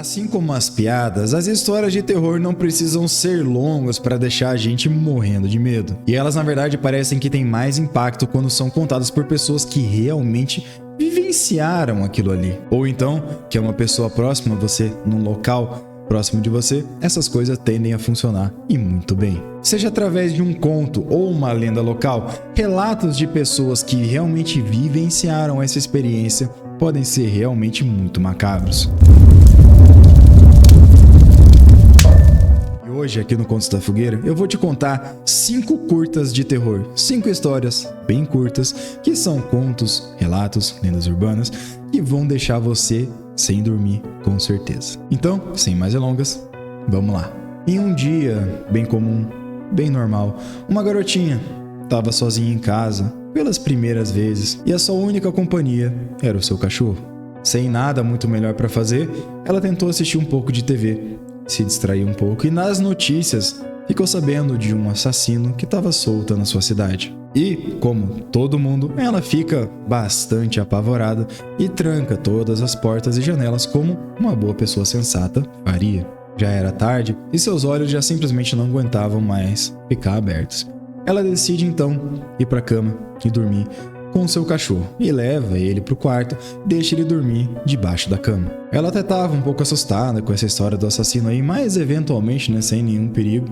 Assim como as piadas, as histórias de terror não precisam ser longas para deixar a gente morrendo de medo. E elas na verdade parecem que têm mais impacto quando são contadas por pessoas que realmente vivenciaram aquilo ali. Ou então, que é uma pessoa próxima a você, num local próximo de você, essas coisas tendem a funcionar e muito bem. Seja através de um conto ou uma lenda local, relatos de pessoas que realmente vivenciaram essa experiência podem ser realmente muito macabros. E hoje, aqui no Contos da Fogueira, eu vou te contar 5 curtas de terror, 5 histórias bem curtas, que são contos, relatos, lendas urbanas, que vão deixar você sem dormir, com certeza. Então, sem mais delongas, vamos lá. Em um dia bem comum, bem normal, uma garotinha estava sozinha em casa pelas primeiras vezes e a sua única companhia era o seu cachorro. Sem nada muito melhor para fazer, ela tentou assistir um pouco de TV, se distraiu um pouco e nas notícias ficou sabendo de um assassino que estava solto na sua cidade. E, como todo mundo, ela fica bastante apavorada e tranca todas as portas e janelas como uma boa pessoa sensata faria. Já era tarde e seus olhos já simplesmente não aguentavam mais ficar abertos. Ela decide então ir para a cama e dormir com seu cachorro e leva ele para o quarto, deixa ele dormir debaixo da cama. Ela até estava um pouco assustada com essa história do assassino aí, mas eventualmente, sem nenhum perigo,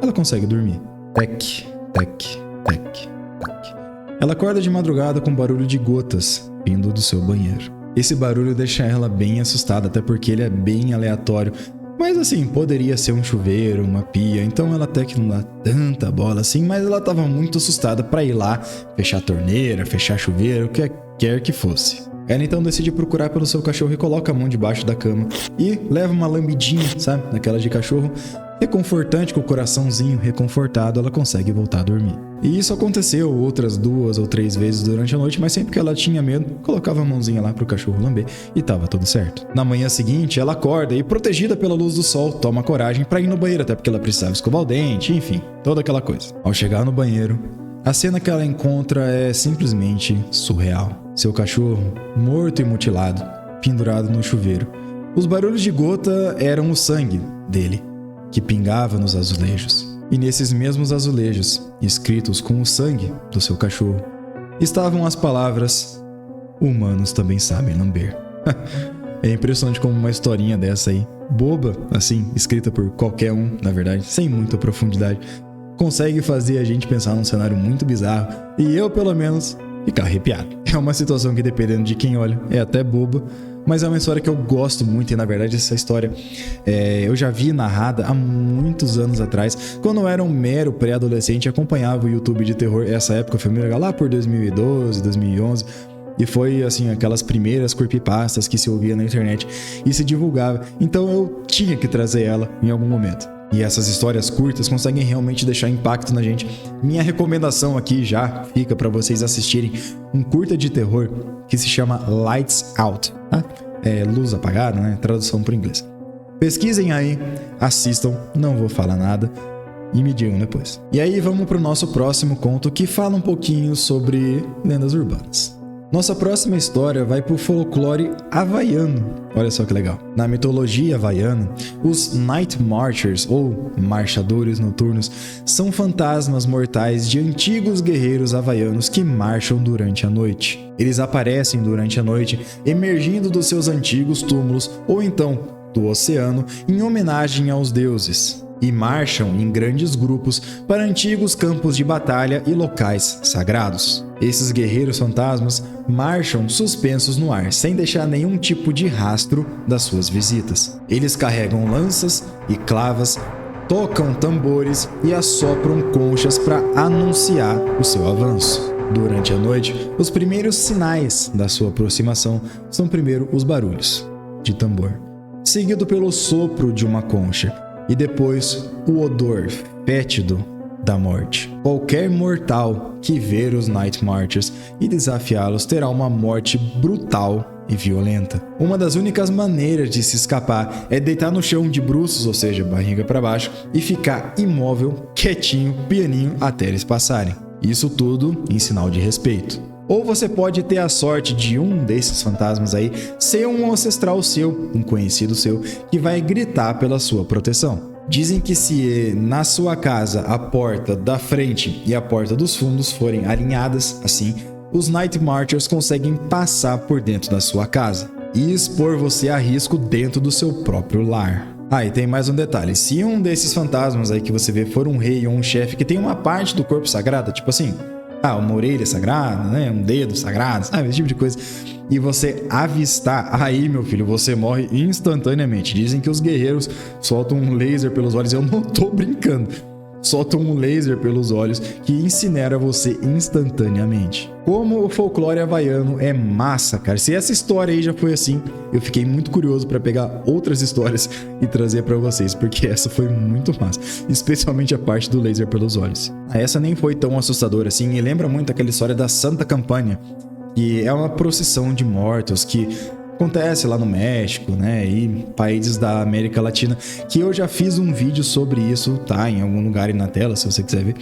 ela consegue dormir. Tec, tec, tec, tec. Ela acorda de madrugada com barulho de gotas vindo do seu banheiro. Esse barulho deixa ela bem assustada, até porque ele é bem aleatório. Mas assim, poderia ser um chuveiro, uma pia, então ela até que não dá tanta bola assim, mas ela estava muito assustada para ir lá, fechar a torneira, fechar chuveiro, o que quer que fosse. Ela então decide procurar pelo seu cachorro e coloca a mão debaixo da cama e leva uma lambidinha, sabe, daquela de cachorro, reconfortante, com o coraçãozinho reconfortado, ela consegue voltar a dormir. E isso aconteceu outras 2 ou 3 vezes durante a noite, mas sempre que ela tinha medo, colocava a mãozinha lá pro cachorro lamber e tava tudo certo. Na manhã seguinte, ela acorda e, protegida pela luz do sol, toma coragem pra ir no banheiro, até porque ela precisava escovar o dente, enfim, toda aquela coisa. Ao chegar no banheiro, a cena que ela encontra é simplesmente surreal. Seu cachorro, morto e mutilado, pendurado no chuveiro. Os barulhos de gota eram o sangue dele, que pingava nos azulejos. E nesses mesmos azulejos, escritos com o sangue do seu cachorro, estavam as palavras: humanos também sabem lamber. É impressionante como uma historinha dessa aí, boba, assim, escrita por qualquer um, na verdade, sem muita profundidade, consegue fazer a gente pensar num cenário muito bizarro, e eu, pelo menos, ficar arrepiado. É uma situação que, dependendo de quem olha, é até boba, mas é uma história que eu gosto muito. E na verdade essa história eu já vi narrada há muitos anos atrás, quando eu era um mero pré-adolescente e acompanhava o YouTube de terror. Essa época foi muito legal, lá por 2012, 2011, e foi assim, aquelas primeiras creepypastas que se ouvia na internet e se divulgava, então eu tinha que trazer ela em algum momento. E essas histórias curtas conseguem realmente deixar impacto na gente. Minha recomendação aqui já fica para vocês assistirem um curta de terror que se chama Lights Out, tá? É luz apagada, né? Tradução para o inglês. Pesquisem aí, assistam, não vou falar nada e me digam depois. E aí vamos para o nosso próximo conto, que fala um pouquinho sobre lendas urbanas. Nossa próxima história vai pro folclore havaiano. Olha só que legal. Na mitologia havaiana, os Night Marchers, ou marchadores noturnos, são fantasmas mortais de antigos guerreiros havaianos que marcham durante a noite. Eles aparecem durante a noite, emergindo dos seus antigos túmulos, ou então do oceano, em homenagem aos deuses. E marcham em grandes grupos para antigos campos de batalha e locais sagrados. Esses guerreiros fantasmas marcham suspensos no ar, sem deixar nenhum tipo de rastro das suas visitas. Eles carregam lanças e clavas, tocam tambores e assopram conchas para anunciar o seu avanço. Durante a noite, os primeiros sinais da sua aproximação são primeiro os barulhos de tambor, seguido pelo sopro de uma concha, e depois o odor fétido da morte. Qualquer mortal que ver os Night Marchers e desafiá-los terá uma morte brutal e violenta. Uma das únicas maneiras de se escapar é deitar no chão de bruços, ou seja, barriga para baixo, e ficar imóvel, quietinho, pianinho até eles passarem. Isso tudo em sinal de respeito. Ou você pode ter a sorte de um desses fantasmas aí ser um ancestral seu, um conhecido seu, que vai gritar pela sua proteção. Dizem que se na sua casa a porta da frente e a porta dos fundos forem alinhadas assim, os Night Marchers conseguem passar por dentro da sua casa e expor você a risco dentro do seu próprio lar. Ah, e tem mais um detalhe. Se um desses fantasmas aí que você vê for um rei ou um chefe que tem uma parte do corpo sagrada, tipo assim, uma orelha sagrada, né? Um dedo sagrado, sabe? Esse tipo de coisa. E você avistar, aí, meu filho, você morre instantaneamente. Dizem que os guerreiros soltam um laser pelos olhos. Eu não tô brincando. Soltam um laser pelos olhos que incinera você instantaneamente. Como o folclore havaiano é massa, cara. Se essa história aí já foi assim, eu fiquei muito curioso para pegar outras histórias e trazer para vocês, porque essa foi muito massa, especialmente a parte do laser pelos olhos. Essa nem foi tão assustadora assim e lembra muito aquela história da Santa Campanha, que é uma procissão de mortos que acontece lá no México, né, e países da América Latina, que eu já fiz um vídeo sobre isso, tá, em algum lugar aí na tela, se você quiser ver.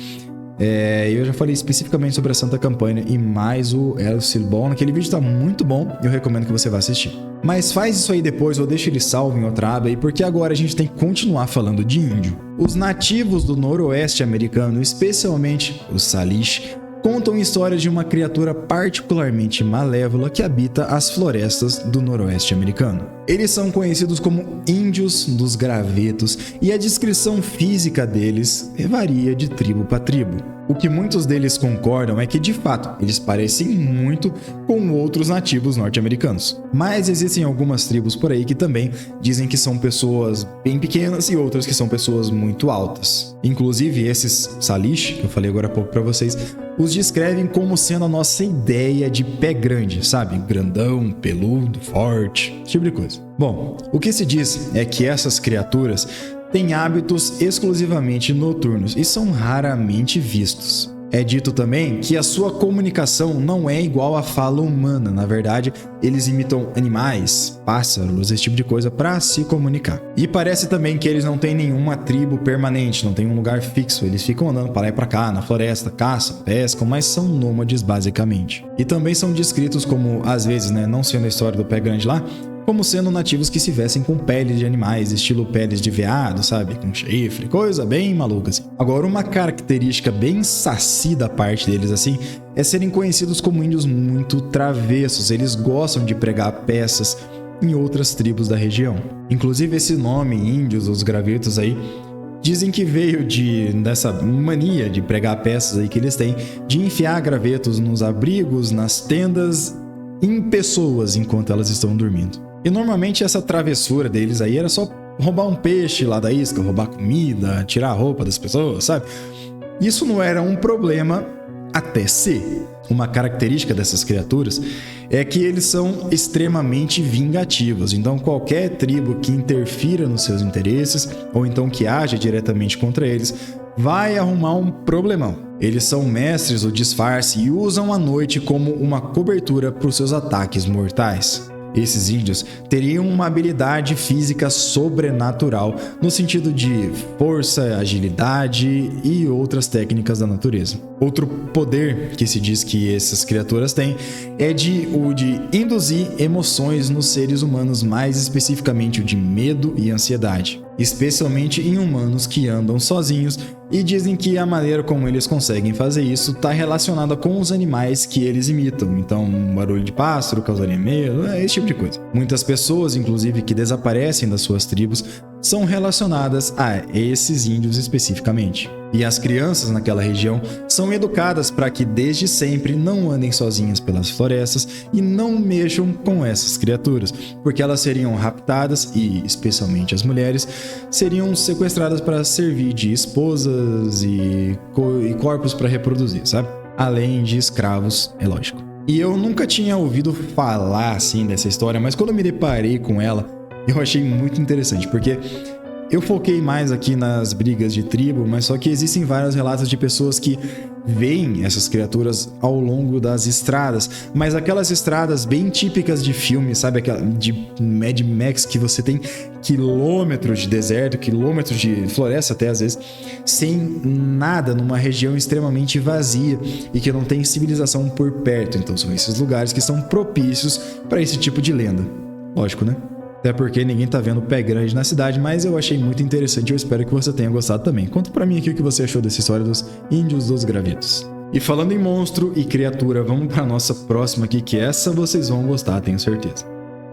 Eu já falei especificamente sobre a Santa Campanha e mais o El Silbón. Aquele vídeo tá muito bom e eu recomendo que você vá assistir. Mas faz isso aí depois ou deixa ele salvo em outra aba aí, porque agora a gente tem que continuar falando de índio. Os nativos do noroeste americano, especialmente os Salish, contam histórias de uma criatura particularmente malévola que habita as florestas do noroeste americano. Eles são conhecidos como índios dos gravetos e a descrição física deles varia de tribo para tribo. O que muitos deles concordam é que, de fato, eles parecem muito com outros nativos norte-americanos. Mas existem algumas tribos por aí que também dizem que são pessoas bem pequenas e outras que são pessoas muito altas. Inclusive, esses Salish, que eu falei agora há pouco para vocês, os descrevem como sendo a nossa ideia de pé grande, sabe? Grandão, peludo, forte, esse tipo de coisa. Bom, o que se diz é que essas criaturas têm hábitos exclusivamente noturnos e são raramente vistos. É dito também que a sua comunicação não é igual à fala humana. Na verdade, eles imitam animais, pássaros, esse tipo de coisa para se comunicar. E parece também que eles não têm nenhuma tribo permanente, não tem um lugar fixo. Eles ficam andando para lá e para cá, na floresta, caçam, pescam, mas são nômades basicamente. E também são descritos como, às vezes, né, não sendo a história do pé grande lá, como sendo nativos que se vestem com peles de animais, estilo peles de veado, sabe? Com chifre, coisa bem maluca, assim. Agora, uma característica bem saci da parte deles, assim, é serem conhecidos como índios muito travessos. Eles gostam de pregar peças em outras tribos da região. Inclusive, esse nome, índios, os gravetos aí, dizem que veio dessa mania de pregar peças aí que eles têm, de enfiar gravetos nos abrigos, nas tendas, em pessoas enquanto elas estão dormindo. E normalmente essa travessura deles aí era só roubar um peixe lá da isca, roubar comida, tirar a roupa das pessoas, sabe? Isso não era um problema até ser. Uma característica dessas criaturas é que eles são extremamente vingativos. Então qualquer tribo que interfira nos seus interesses ou então que haja diretamente contra eles vai arrumar um problemão. Eles são mestres do disfarce e usam a noite como uma cobertura para os seus ataques mortais. Esses índios teriam uma habilidade física sobrenatural no sentido de força, agilidade e outras técnicas da natureza. Outro poder que se diz que essas criaturas têm é o de induzir emoções nos seres humanos, mais especificamente o de medo e ansiedade, especialmente em humanos que andam sozinhos, e dizem que a maneira como eles conseguem fazer isso está relacionada com os animais que eles imitam. Então, um barulho de pássaro causaria medo, esse tipo de coisa. Muitas pessoas, inclusive, que desaparecem das suas tribos, são relacionadas a esses índios especificamente. E as crianças naquela região são educadas para que desde sempre não andem sozinhas pelas florestas e não mexam com essas criaturas, porque elas seriam raptadas e, especialmente as mulheres, seriam sequestradas para servir de esposas e corpos para reproduzir, sabe? Além de escravos, é lógico. E eu nunca tinha ouvido falar assim dessa história, mas quando eu me deparei com ela, eu achei muito interessante, porque Eu foquei mais aqui nas brigas de tribo, mas só que existem vários relatos de pessoas que veem essas criaturas ao longo das estradas, mas aquelas estradas bem típicas de filme, sabe? Aquela de Mad Max, que você tem quilômetros de deserto, quilômetros de floresta até às vezes, sem nada, numa região extremamente vazia e que não tem civilização por perto. Então são esses lugares que são propícios para esse tipo de lenda. Lógico, né? Até porque ninguém tá vendo pé grande na cidade, mas eu achei muito interessante e eu espero que você tenha gostado também. Conta pra mim aqui o que você achou dessa história dos Índios dos Gravetos. E falando em monstro e criatura, vamos pra nossa próxima aqui, que essa vocês vão gostar, tenho certeza.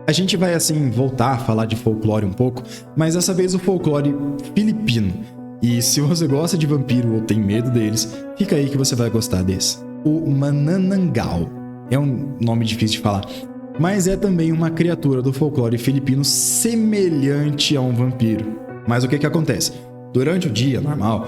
A gente vai assim voltar a falar de folclore um pouco, mas dessa vez o folclore filipino. E se você gosta de vampiro ou tem medo deles, fica aí que você vai gostar desse. O Manananggal. É um nome difícil de falar, mas é também uma criatura do folclore filipino semelhante a um vampiro. Mas o que acontece? Durante o dia normal,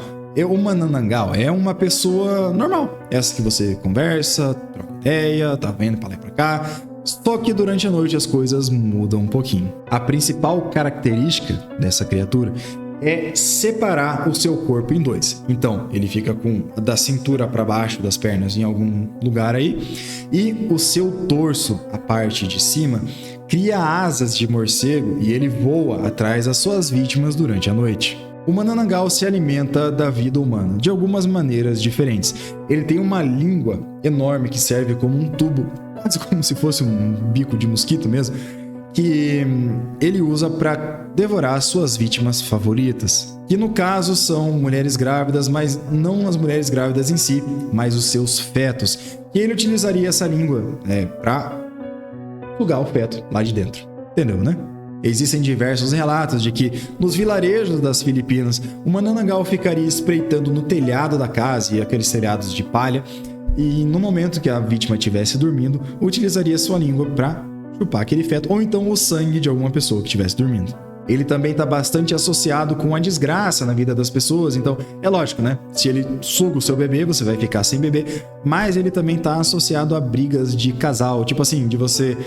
o Manananggal é uma pessoa normal. Essa que você conversa, troca ideia, tá vendo pra lá e pra cá. Só que durante a noite as coisas mudam um pouquinho. A principal característica dessa criatura é separar o seu corpo em dois. Então, ele fica com da cintura para baixo das pernas em algum lugar aí, e o seu torso, a parte de cima, cria asas de morcego e ele voa atrás das suas vítimas durante a noite. O Manananggal se alimenta da vida humana de algumas maneiras diferentes. Ele tem uma língua enorme que serve como um tubo, quase como se fosse um bico de mosquito mesmo, que ele usa para devorar suas vítimas favoritas, que no caso são mulheres grávidas, mas não as mulheres grávidas em si, mas os seus fetos, e ele utilizaria essa língua para sugar o feto lá de dentro, entendeu, né? Existem diversos relatos de que nos vilarejos das Filipinas, o Manananggal ficaria espreitando no telhado da casa e aqueles telhados de palha, e no momento que a vítima estivesse dormindo, utilizaria sua língua para chupar aquele feto, ou então o sangue de alguma pessoa que estivesse dormindo. Ele também está bastante associado com a desgraça na vida das pessoas, então é lógico, né? Se ele suga o seu bebê, você vai ficar sem bebê, mas ele também está associado a brigas de casal, tipo assim, de você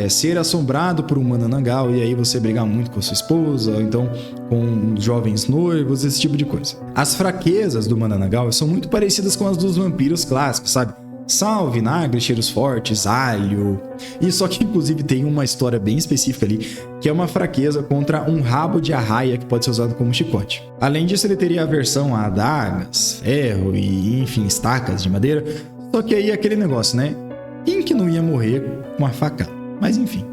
ser assombrado por um Manananggal e aí você brigar muito com a sua esposa, ou então com jovens noivos, esse tipo de coisa. As fraquezas do Manananggal são muito parecidas com as dos vampiros clássicos, sabe? Sal, vinagre, cheiros fortes, alho. E só que inclusive tem uma história bem específica ali, que é uma fraqueza contra um rabo de arraia que pode ser usado como chicote. Além disso, ele teria aversão a adagas, ferro e, enfim, estacas de madeira. Só que aí é aquele negócio, né? Quem que não ia morrer com uma facada? Mas enfim,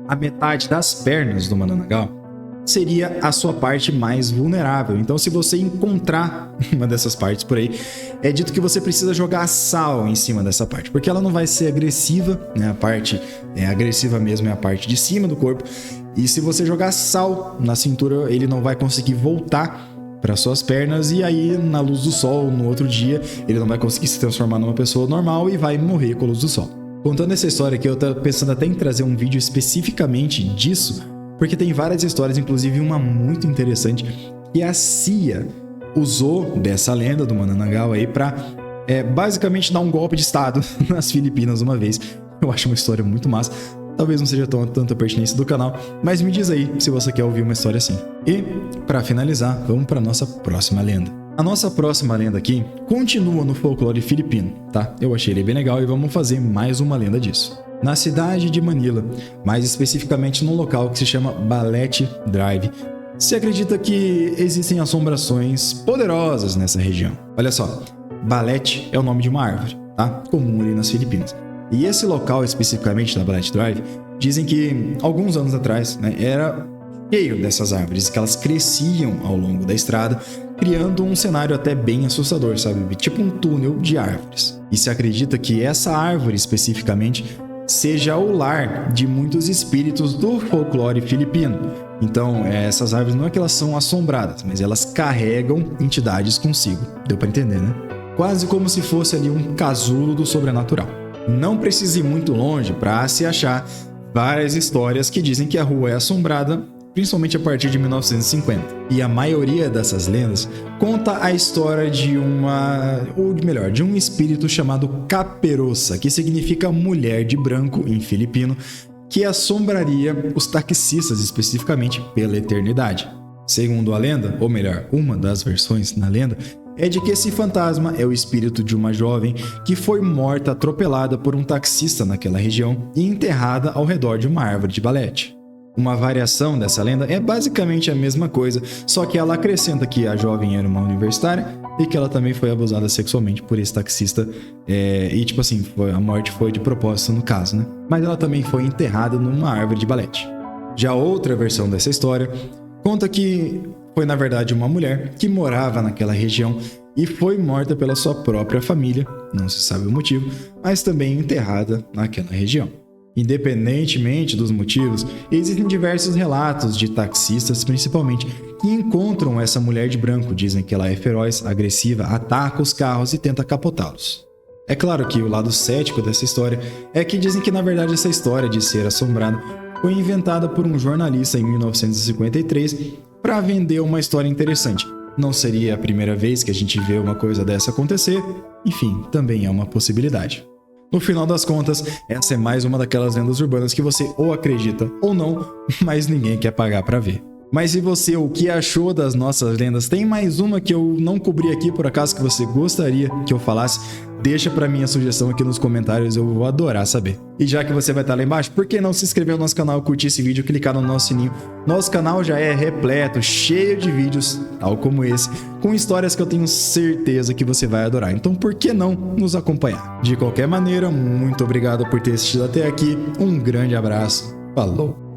a metade das pernas do Manananggal seria a sua parte mais vulnerável. Então, se você encontrar uma dessas partes por aí, é dito que você precisa jogar sal em cima dessa parte, porque ela não vai ser agressiva, né? A parte agressiva mesmo é a parte de cima do corpo. E se você jogar sal na cintura, ele não vai conseguir voltar para suas pernas, e aí na luz do sol, no outro dia, ele não vai conseguir se transformar numa pessoa normal e vai morrer com a luz do sol. Contando essa história aqui, eu tô pensando até em trazer um vídeo especificamente disso, porque tem várias histórias, inclusive uma muito interessante, que a CIA usou dessa lenda do Manananggal aí pra basicamente dar um golpe de estado nas Filipinas uma vez. Eu acho uma história muito massa. Talvez não seja tanta pertinência do canal, mas me diz aí se você quer ouvir uma história assim. E, pra finalizar, vamos pra nossa próxima lenda. A nossa próxima lenda aqui continua no folclore filipino, tá? Eu achei ele bem legal e vamos fazer mais uma lenda disso. Na cidade de Manila, mais especificamente num local que se chama Balete Drive, se acredita que existem assombrações poderosas nessa região. Olha só, Balete é o nome de uma árvore, tá? Comum ali nas Filipinas. E esse local especificamente da Balete Drive, dizem que alguns anos atrás, né, era cheio dessas árvores, que elas cresciam ao longo da estrada, criando um cenário até bem assustador, sabe? Tipo um túnel de árvores. E se acredita que essa árvore especificamente seja o lar de muitos espíritos do folclore filipino. Então, essas árvores não é que elas são assombradas, mas elas carregam entidades consigo. Deu pra entender, né? Quase como se fosse ali um casulo do sobrenatural. Não precisa ir muito longe para se achar várias histórias que dizem que a rua é assombrada, principalmente a partir de 1950. E a maioria dessas lendas conta a história de de um espírito chamado Caperosa, que significa mulher de branco em filipino, que assombraria os taxistas especificamente pela eternidade. Segundo a lenda, ou melhor, uma das versões na lenda, é de que esse fantasma é o espírito de uma jovem que foi morta atropelada por um taxista naquela região e enterrada ao redor de uma árvore de balete. Uma variação dessa lenda é basicamente a mesma coisa, só que ela acrescenta que a jovem era uma universitária e que ela também foi abusada sexualmente por esse taxista. E tipo assim, a morte foi de propósito no caso, né? Mas ela também foi enterrada numa árvore de balete. Já outra versão dessa história conta que foi na verdade uma mulher que morava naquela região e foi morta pela sua própria família, não se sabe o motivo, mas também enterrada naquela região. Independentemente dos motivos, existem diversos relatos de taxistas, principalmente, que encontram essa mulher de branco, dizem que ela é feroz, agressiva, ataca os carros e tenta capotá-los. É claro que o lado cético dessa história é que dizem que na verdade essa história de ser assombrado foi inventada por um jornalista em 1953 para vender uma história interessante. Não seria a primeira vez que a gente vê uma coisa dessa acontecer, enfim, também é uma possibilidade. No final das contas, essa é mais uma daquelas lendas urbanas que você ou acredita ou não, mas ninguém quer pagar para ver. Mas e você, o que achou das nossas lendas? Tem mais uma que eu não cobri aqui por acaso que você gostaria que eu falasse? Deixa pra mim a sugestão aqui nos comentários, eu vou adorar saber. E já que você vai estar lá embaixo, por que não se inscrever no nosso canal, curtir esse vídeo, clicar no nosso sininho? Nosso canal já é repleto, cheio de vídeos, tal como esse, com histórias que eu tenho certeza que você vai adorar. Então por que não nos acompanhar? De qualquer maneira, muito obrigado por ter assistido até aqui, um grande abraço, falou!